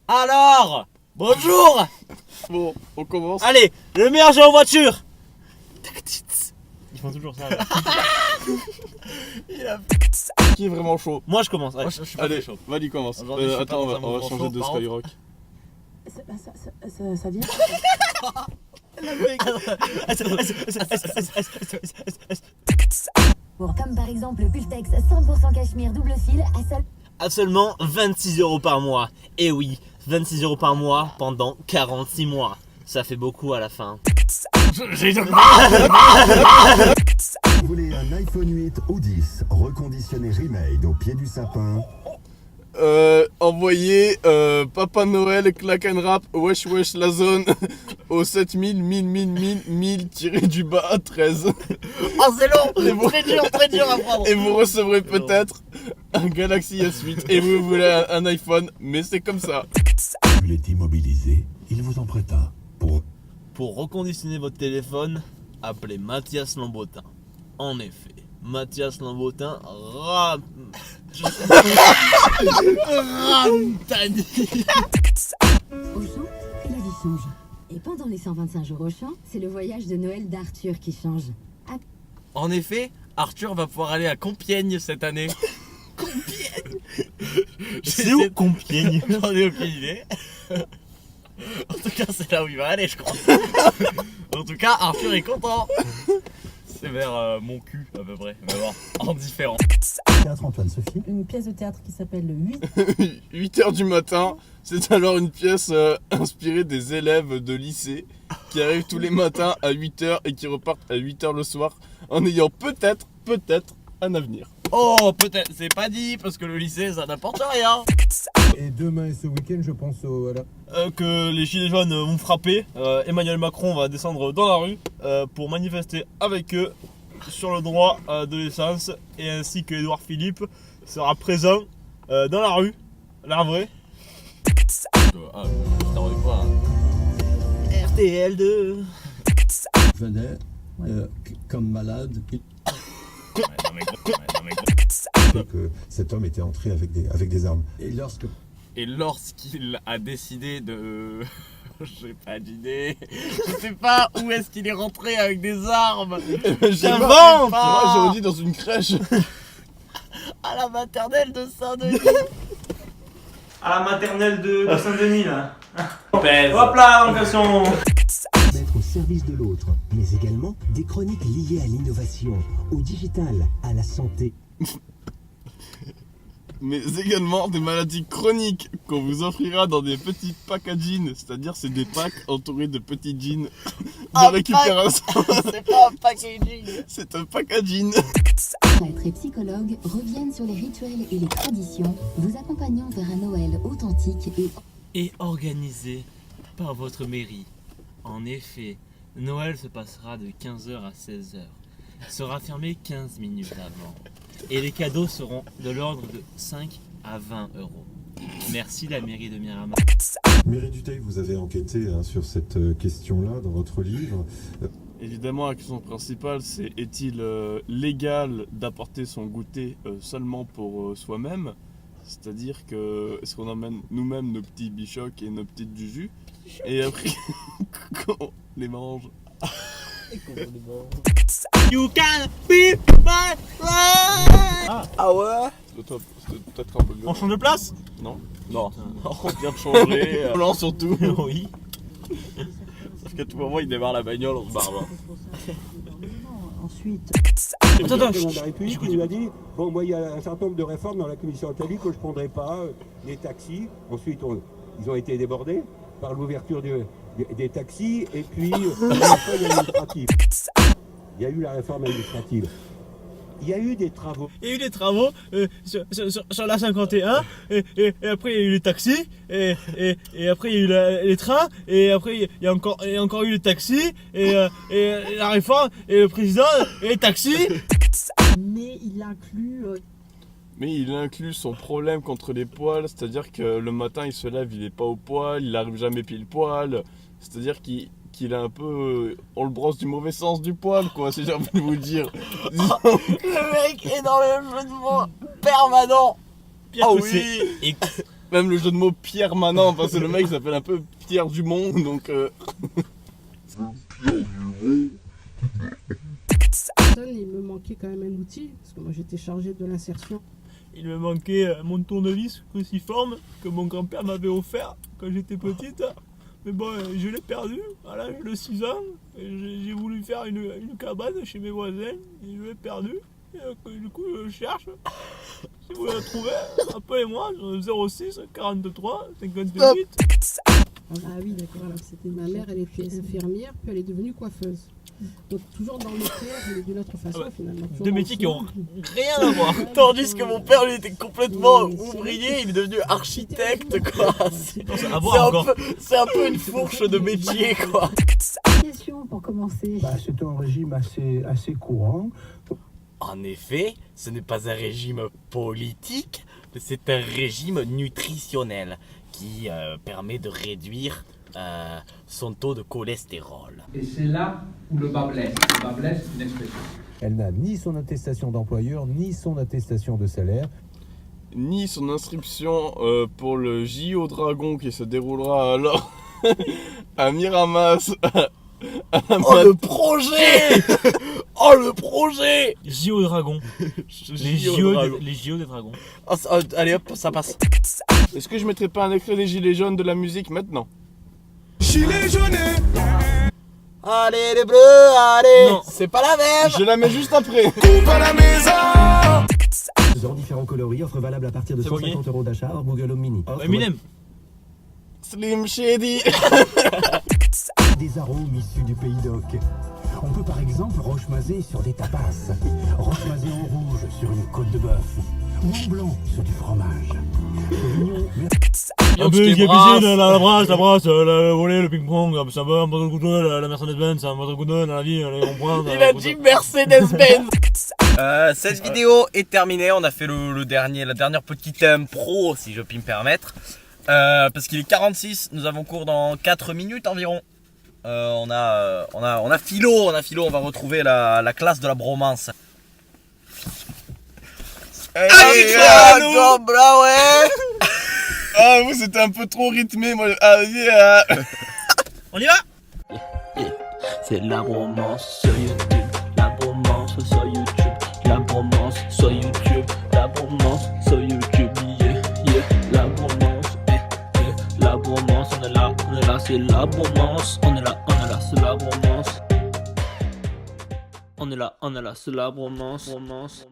Alors, bonjour. Bon, on commence. Allez, le meilleur jeu en voiture. Ils font toujours ça. Là. Qui est vraiment chaud? Moi je commence. Moi, je suis pas Allez, très chaud. vas-y, commence. Aujourd'hui, je suis Attends, pas dans un on va mouvement changer chaud, de par Skyrock. Ça vient Comme par exemple le Pultex 100% cachemire double fil À seulement 26 € par mois. Et oui, 26 € par mois pendant 46 mois. Ça fait beaucoup à la fin. Vous voulez un iPhone 8 ou 10 reconditionné remade au pied du sapin? Envoyez Papa Noël clack and rap wesh wesh la zone au 7000 1000 tiré du bas 13. Oh c'est long. Très dur à prendre. Et vous recevrez peut-être un Galaxy S8 et vous voulez un iPhone, mais c'est comme ça. Il est immobilisé, il vous en prêta. Pour reconditionner votre téléphone, appelez Mathias Lambotin. En effet, Mathias Lambotin Ramtani. Auchan, que la vie change. Et pendant les 125 jours Auchan, c'est le voyage de Noël d'Arthur qui change. En effet, Arthur va pouvoir aller à Compiègne cette année. C'est où Compiègne? J'en ai aucune idée. En tout cas, c'est là où il va aller, je crois. En tout cas, Arthur est content. C'est vers mon cul, à peu près. Mais bon, en différent. Théâtre Antoine Sophie. Une pièce de théâtre qui s'appelle le 8. 8h du matin, c'est alors une pièce inspirée des élèves de lycée qui arrivent tous les matins à 8h et qui repartent à 8h le soir en ayant peut-être un avenir. Oh, peut-être, c'est pas dit, parce que le lycée, ça n'apporte rien. Et demain et ce week-end, je pense Que les gilets jaunes vont frapper. Emmanuel Macron va descendre dans la rue pour manifester avec eux sur le droit de l'essence, et ainsi que Édouard Philippe sera présent dans la rue, la vraie. Ah, t'as envie quoi RTL2. venait comme malade. Que cet homme était entré avec des armes. Et lorsqu'il a décidé de... J'ai pas d'idée. Je sais pas où est-ce qu'il est rentré avec des armes. J'invente. Moi j'aurais dit dans une crèche. À la maternelle de Saint-Denis. À la maternelle de Saint-Denis là. Pèse. Hop là, en question. Mettre au service de l'autre, mais également des chroniques liées à l'innovation, au digital, à la santé. Mais également des maladies chroniques qu'on vous offrira dans des petits packaging, c'est-à-dire c'est des packs entourés de petits jeans de récupération. C'est pas un packaging. C'est un packaging. Maîtres et psychologues reviennent sur les rituels et les traditions, vous accompagnant vers un Noël authentique Et organisé par votre mairie. En effet, Noël se passera de 15h à 16h. Sera fermé 15 minutes avant. Et les cadeaux seront de l'ordre de 5 à 20 €. Merci la mairie de Miramar. Mairie Dutheil, vous avez enquêté sur cette question-là dans votre livre. Évidemment, la question principale, c'est est-il légal d'apporter son goûter seulement pour soi-même? C'est-à-dire que est-ce qu'on emmène nous-mêmes nos petits bichocs et nos petites jujus et après qu'on les mange? You can be my life. Ah ouais. C'était peut-être un peu violent. On change de place? Non. Non, on vient de changer. Blanc surtout. Oui. Sauf qu'à tout moment, il démarre la bagnole, on se barre. Ensuite, Attends, Le président de la République il nous a dit bon, moi, il y a un certain nombre de réformes dans la commission catholique que je ne prendrai pas, les taxis. Ensuite, ils ont été débordés par l'ouverture des taxis et puis la réforme administrative. Il y a eu la réforme administrative. Il y a eu des travaux. Il y a eu des travaux sur la 51, et après il y a eu les taxis, et après il y a eu les trains, et après il y a encore eu les taxis, et la réforme, et le président, et les taxis. mais il inclut Mais il inclut son problème contre les poils, c'est-à-dire que le matin il se lève, il est pas au poil, il arrive jamais pile poil, c'est-à-dire qu'il a un peu... on le brosse du mauvais sens du poil, quoi, si j'ai envie de vous dire. Le mec est dans le jeu de mots permanent. Pire Ah que oui. c'est- et Même le jeu de mots Pierre Manant, parce que le mec s'appelle un peu Pierre Dumont, donc... Il me manquait quand même un outil, parce que moi j'étais chargé de l'insertion. Il me manquait mon tournevis cruciforme que mon grand-père m'avait offert quand j'étais petite. Mais bon, je l'ai perdu à l'âge de 6 ans. J'ai voulu faire une cabane chez mes voisins et je l'ai perdu. Et du coup, je cherche. Si vous la trouvez, appelez-moi sur 06 43 58. Ah oui, d'accord, alors c'était ma mère, elle était infirmière, puis elle est devenue coiffeuse. Donc toujours dans le clair, mais d'une autre façon finalement. Deux métiers qui ont rien à voir. Tandis que mon père, lui, était complètement ouvrier, il est devenu architecte, quoi. C'est un peu une fourche de métier, quoi. Question pour commencer. C'est un régime assez courant. En effet, ce n'est pas un régime politique, mais c'est un régime nutritionnel qui permet de réduire son taux de cholestérol. Et c'est là où le bas blesse. Le bas blesse, c'est une expression. Elle n'a ni son attestation d'employeur, ni son attestation de salaire. Ni son inscription pour le JO Dragon qui se déroulera alors à Miramas. Oh le projet Oh le projet JO Dragon. Les JO des dragons. Oh, allez hop, ça passe. Est-ce que je mettrais pas un extrait des Gilets jaunes de la musique maintenant? Gilets jaunes. Allez les bleus, allez. Non. C'est pas la même. Je la mets juste après. Coupe à la maison. En différents coloris, offre valable à partir de 150 € d'achat hors Google Home Mini. Eminem. Slim Shady. Des arômes issus du pays d'Oc. On peut par exemple roche-mazé sur des tapas, roche-mazé en rouge sur une côte de bœuf, ou en blanc sur du fromage. La brasse, le volet, le ping-pong, ça va, un peu de couteau, la Mercedes-Benz, un peu de couteau dans la vie, on prend. Il a dit Mercedes-Benz. Cette vidéo est terminée, on a fait la dernière petite impro, si je puis me permettre. Parce qu'il est 46, nous avons cours dans 4 minutes environ. On a philo, on va retrouver la classe de la bromance. Allez, ouais. Ah, vous c'était un peu trop rythmé, moi. On y va. C'est la bromance sur YouTube, la bromance sur YouTube, la bromance sur YouTube, la bromance sur YouTube, yeah, la bromance, la bromance, on est là, c'est la bromance, on est là, c'est la bromance, on est là, c'est la bromance.